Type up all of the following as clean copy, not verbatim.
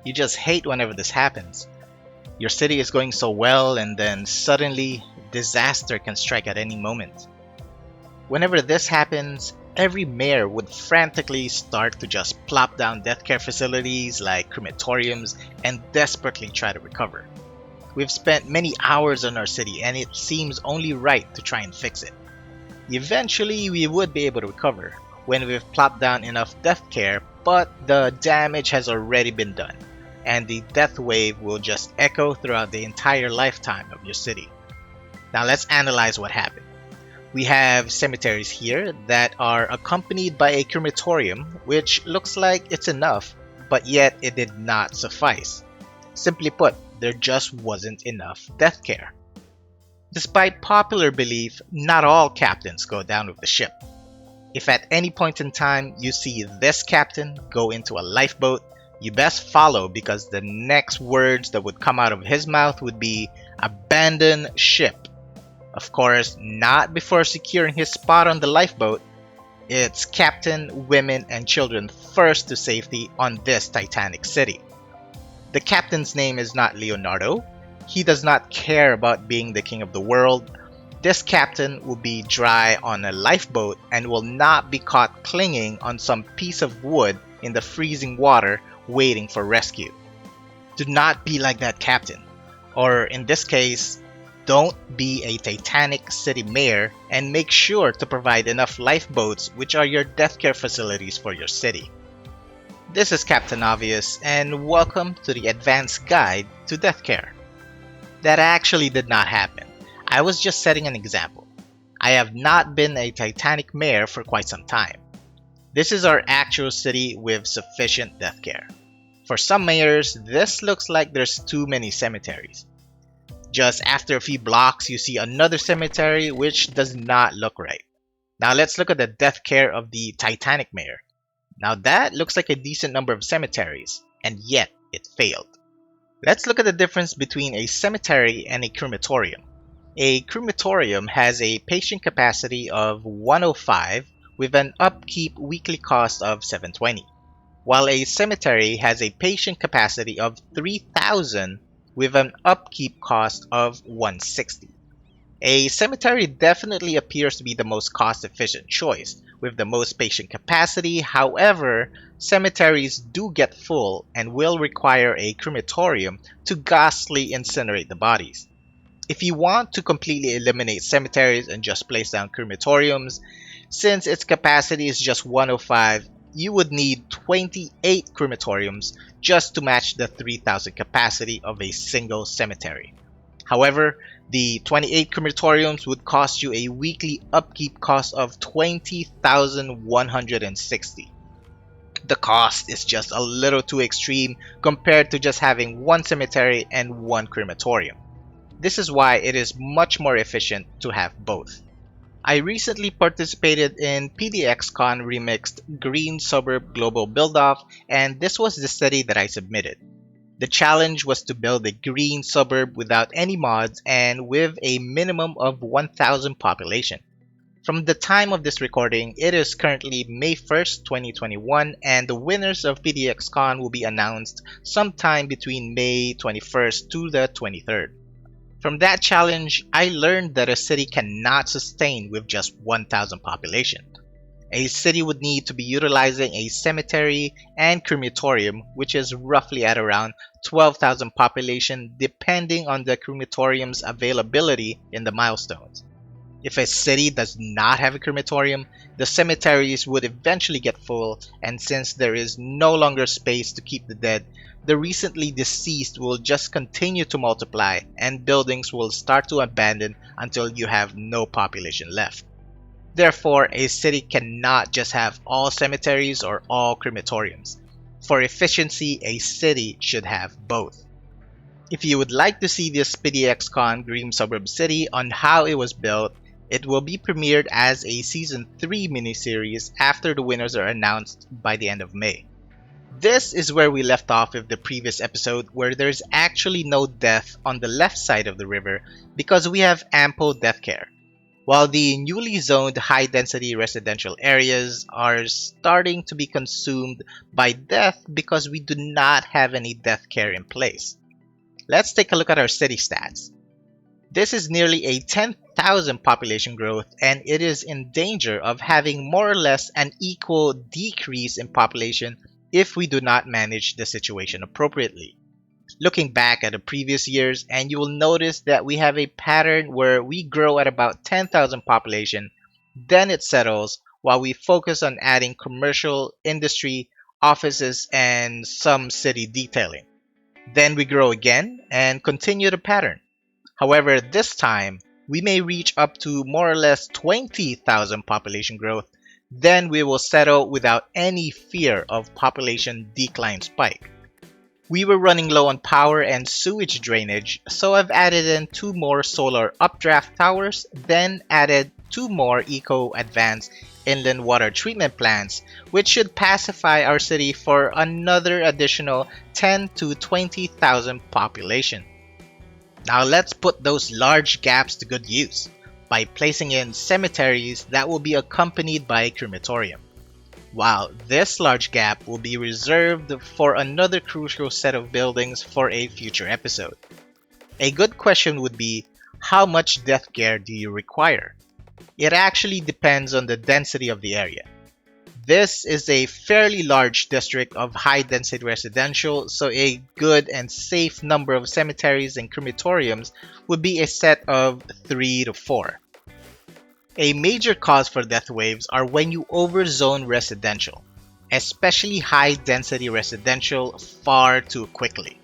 You just hate whenever this happens. Your city is going so well, and then suddenly, disaster can strike at any moment. Whenever this happens, every mayor would frantically start to just plop down death care facilities like crematoriums and desperately try to recover. We've spent many hours on our city, and it seems only right to try and fix it. Eventually, we would be able to recover when we've plopped down enough death care, but the damage has already been done, and the death wave will just echo throughout the entire lifetime of your city. Now let's analyze what happened. We have cemeteries here that are accompanied by a crematorium, which looks like it's enough, but yet it did not suffice. Simply put, there just wasn't enough death care. Despite popular belief, not all captains go down with the ship. If at any point in time you see this captain go into a lifeboat, you best follow, because the next words that would come out of his mouth would be "abandon ship." Of course, not before securing his spot on the lifeboat. It's captain, women, and children first to safety on this Titanic city. The captain's name is not Leonardo. He does not care about being the king of the world. This captain will be dry on a lifeboat and will not be caught clinging on some piece of wood in the freezing water waiting for rescue. Do not be like that captain. Or in this case, don't be a Titanic city mayor, and make sure to provide enough lifeboats, which are your death care facilities for your city. This is Captain Ahvious, and welcome to the Advanced Guide to Death Care. That actually did not happen. I was just setting an example. I have not been a Titanic mayor for quite some time. This is our actual city with sufficient death care. For some mayors, this looks like there's too many cemeteries. Just after a few blocks, you see another cemetery, which does not look right. Now let's look at the death care of the Titanic mayor. Now that looks like a decent number of cemeteries, and yet it failed. Let's look at the difference between a cemetery and a crematorium. A crematorium has a patient capacity of 105 with an upkeep weekly cost of $720, while a cemetery has a patient capacity of 3,000 with an upkeep cost of $160. A cemetery definitely appears to be the most cost-efficient choice, with the most patient capacity. However, cemeteries do get full and will require a crematorium to ghastly incinerate the bodies. If you want to completely eliminate cemeteries and just place down crematoriums, since its capacity is just 105, you would need 28 crematoriums just to match the 3,000 capacity of a single cemetery. However, the 28 crematoriums would cost you a weekly upkeep cost of $20,160. The cost is just a little too extreme compared to just having one cemetery and one crematorium. This is why it is much more efficient to have both. I recently participated in PDXCon Remixed Green Suburb Global Build-Off, and this was the study that I submitted. The challenge was to build a green suburb without any mods and with a minimum of 1,000 population. From the time of this recording, it is currently May 1st, 2021, and the winners of PDXCon will be announced sometime between May 21st to the 23rd. From that challenge, I learned that a city cannot sustain with just 1,000 population. A city would need to be utilizing a cemetery and crematorium, which is roughly at around 12,000 population depending on the crematorium's availability in the milestones. If a city does not have a crematorium, the cemeteries would eventually get full, and since there is no longer space to keep the dead, the recently deceased will just continue to multiply and buildings will start to abandon until you have no population left. Therefore, a city cannot just have all cemeteries or all crematoriums. For efficiency, a city should have both. If you would like to see this PDXCon Green Suburb City on how it was built, it will be premiered as a Season 3 miniseries after the winners are announced by the end of May. This is where we left off with the previous episode, where there's actually no death on the left side of the river because we have ample death care. while the newly zoned high-density residential areas are starting to be consumed by death because we do not have any death care in place. Let's take a look at our city stats. This is nearly a 10,000 population growth, and it is in danger of having more or less an equal decrease in population if we do not manage the situation appropriately. Looking back at the previous years, and you will notice that we have a pattern where we grow at about 10,000 population, then it settles while we focus on adding commercial, industry, offices, and some city detailing. Then we grow again and continue the pattern. However, this time, we may reach up to more or less 20,000 population growth, then we will settle without any fear of population decline spike. We were running low on power and sewage drainage, so I've added in 2 more solar updraft towers, then added 2 more eco-advanced inland water treatment plants, which should pacify our city for another additional 10 to 20,000 population. Now let's put those large gaps to good use by placing in cemeteries that will be accompanied by a crematorium. While this large gap will be reserved for another crucial set of buildings for a future episode. A good question would be, how much death care do you require? It actually depends on the density of the area. This is a fairly large district of high-density residential, so a good and safe number of cemeteries and crematoriums would be a set of 3 to 4. A major cause for death waves are when you overzone residential, especially high-density residential, far too quickly.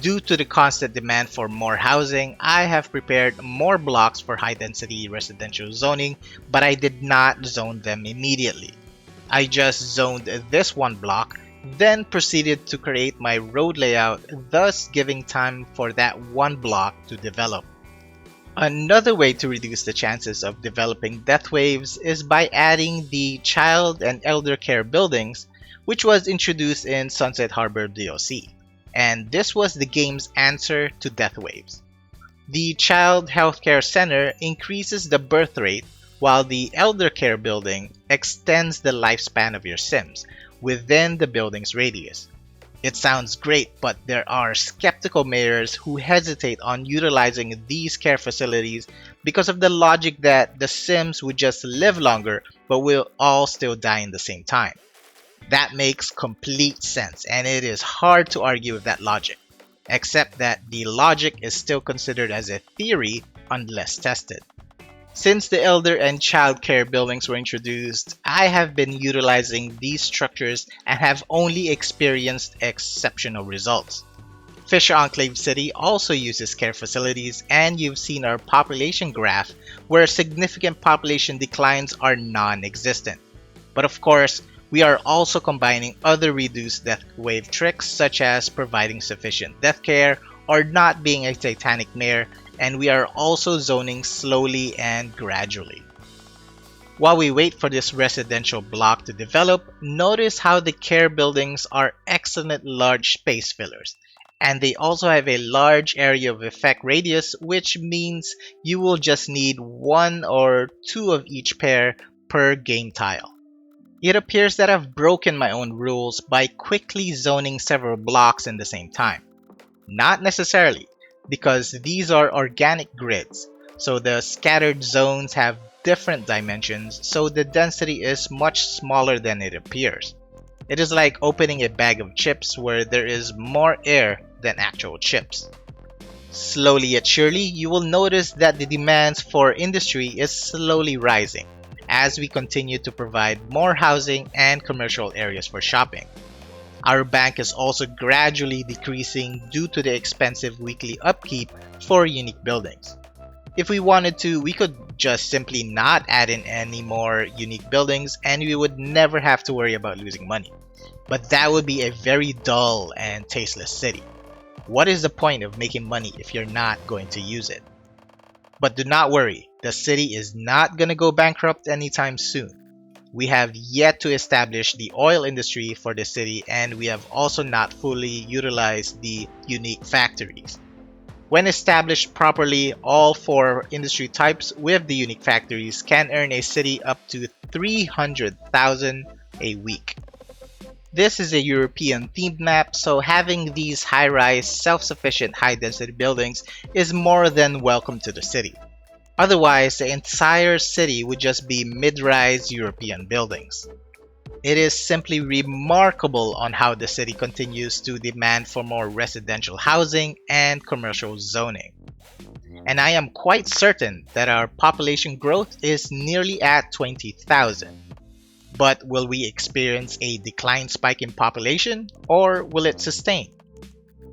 Due to the constant demand for more housing, I have prepared more blocks for high-density residential zoning, but I did not zone them immediately. I just zoned this one block, then proceeded to create my road layout, thus giving time for that one block to develop. Another way to reduce the chances of developing death waves is by adding the child and elder care buildings, which was introduced in Sunset Harbor DOC, and this was the game's answer to death waves. The Child Healthcare Center increases the birth rate, while the Elder Care building extends the lifespan of your Sims within the building's radius. It sounds great, but there are skeptical mayors who hesitate on utilizing these care facilities because of the logic that the Sims would just live longer but will all still die in the same time. That makes complete sense, and it is hard to argue with that logic, except that the logic is still considered as a theory unless tested. Since the elder and child care buildings were introduced, I have been utilizing these structures and have only experienced exceptional results. Fisher Enclave City also uses care facilities, and you've seen our population graph where significant population declines are non-existent. But of course, we are also combining other reduced death wave tricks such as providing sufficient death care or not being a Titanic mayor, and we are also zoning slowly and gradually. While we wait for this residential block to develop, notice how the care buildings are excellent large space fillers, and they also have a large area of effect radius, which means you will just need 1 or 2 of each pair per game tile. It appears that I've broken my own rules by quickly zoning several blocks in the same time. Not necessarily, because these are organic grids, so the scattered zones have different dimensions, so the density is much smaller than it appears. It is like opening a bag of chips where there is more air than actual chips. Slowly yet surely, you will notice that the demands for industry is slowly rising as we continue to provide more housing and commercial areas for shopping. Our bank is also gradually decreasing due to the expensive weekly upkeep for unique buildings. If we wanted to, we could just simply not add in any more unique buildings and we would never have to worry about losing money. But that would be a very dull and tasteless city. What is the point of making money if you're not going to use it? But do not worry, the city is not going to go bankrupt anytime soon. We have yet to establish the oil industry for the city, and we have also not fully utilized the unique factories. When established properly, all four industry types with the unique factories can earn a city up to 300,000 a week. This is a European themed map, so having these high-rise, self-sufficient, high-density buildings is more than welcome to the city. Otherwise, the entire city would just be mid-rise European buildings. It is simply remarkable on how the city continues to demand for more residential housing and commercial zoning. And I am quite certain that our population growth is nearly at 20,000. But will we experience a decline spike in population, or will it sustain?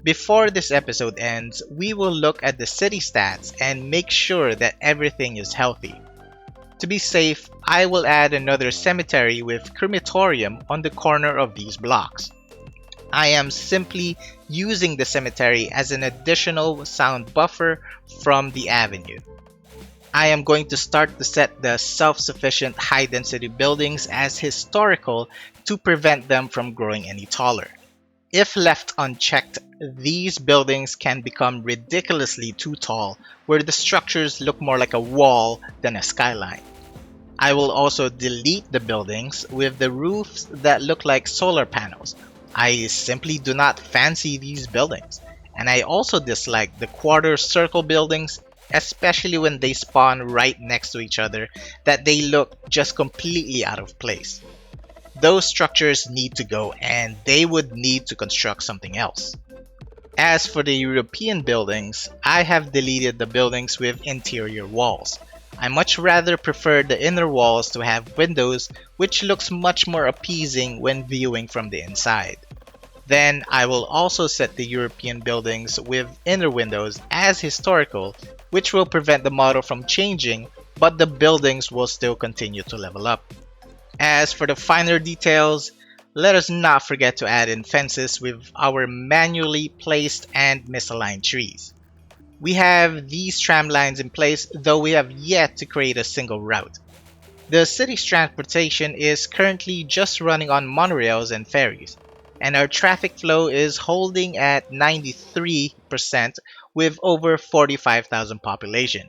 Before this episode ends, we will look at the city stats and make sure that everything is healthy. To be safe, I will add another cemetery with crematorium on the corner of these blocks. I am simply using the cemetery as an additional sound buffer from the avenue. I am going to start to set the self-sufficient high-density buildings as historical to prevent them from growing any taller. If left unchecked, these buildings can become ridiculously too tall, where the structures look more like a wall than a skyline. I will also delete the buildings with the roofs that look like solar panels. I simply do not fancy these buildings, and I also dislike the quarter circle buildings, especially when they spawn right next to each other, that they look just completely out of place. Those structures need to go, and they would need to construct something else. As for the European buildings, I have deleted the buildings with interior walls. I much rather prefer the inner walls to have windows, which looks much more appeasing when viewing from the inside. Then I will also set the European buildings with inner windows as historical, which will prevent the model from changing, but the buildings will still continue to level up. As for the finer details, let us not forget to add in fences with our manually placed and misaligned trees. We have these tram lines in place, though we have yet to create a single route. The city's transportation is currently just running on monorails and ferries, and our traffic flow is holding at 93% with over 45,000 population.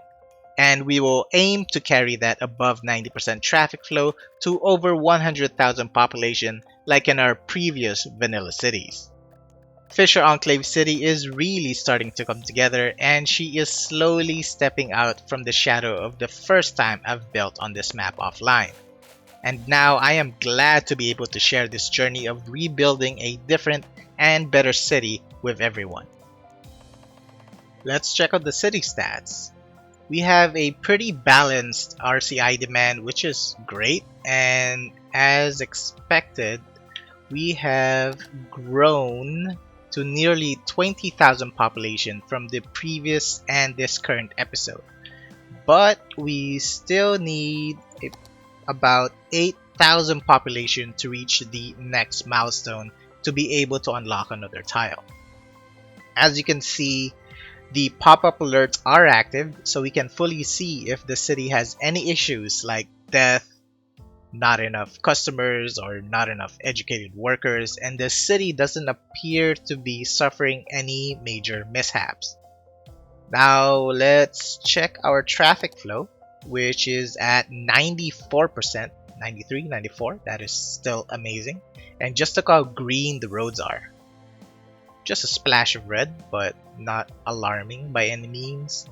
And we will aim to carry that above 90% traffic flow to over 100,000 population like in our previous vanilla cities. Fisher Enclave City is really starting to come together, and she is slowly stepping out from the shadow of the first time I've built on this map offline. And now I am glad to be able to share this journey of rebuilding a different and better city with everyone. Let's check out the city stats. We have a pretty balanced RCI demand, which is great, and as expected, we have grown to nearly 20,000 population from the previous and this current episode. But we still need about 8,000 population to reach the next milestone to be able to unlock another tile. As you can see, the pop-up alerts are active, so we can fully see if the city has any issues like death, not enough customers, or not enough educated workers, and the city doesn't appear to be suffering any major mishaps. Now let's check our traffic flow, which is at 94%, 93, 94, that is still amazing. And just look how green the roads are. Just a splash of red, but not alarming by any means.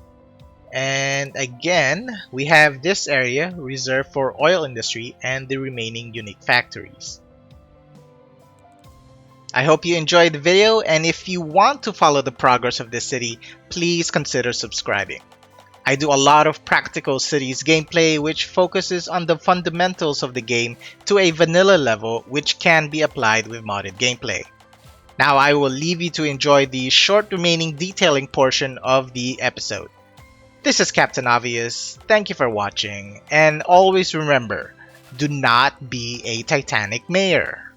And again, we have this area reserved for oil industry and the remaining unique factories. I hope you enjoyed the video, and if you want to follow the progress of this city, please consider subscribing. I do a lot of practical cities gameplay which focuses on the fundamentals of the game to a vanilla level which can be applied with modded gameplay. Now I will leave you to enjoy the short remaining detailing portion of the episode. This is Captain Ahvious, thank you for watching, and always remember, do not be a Titanic mayor.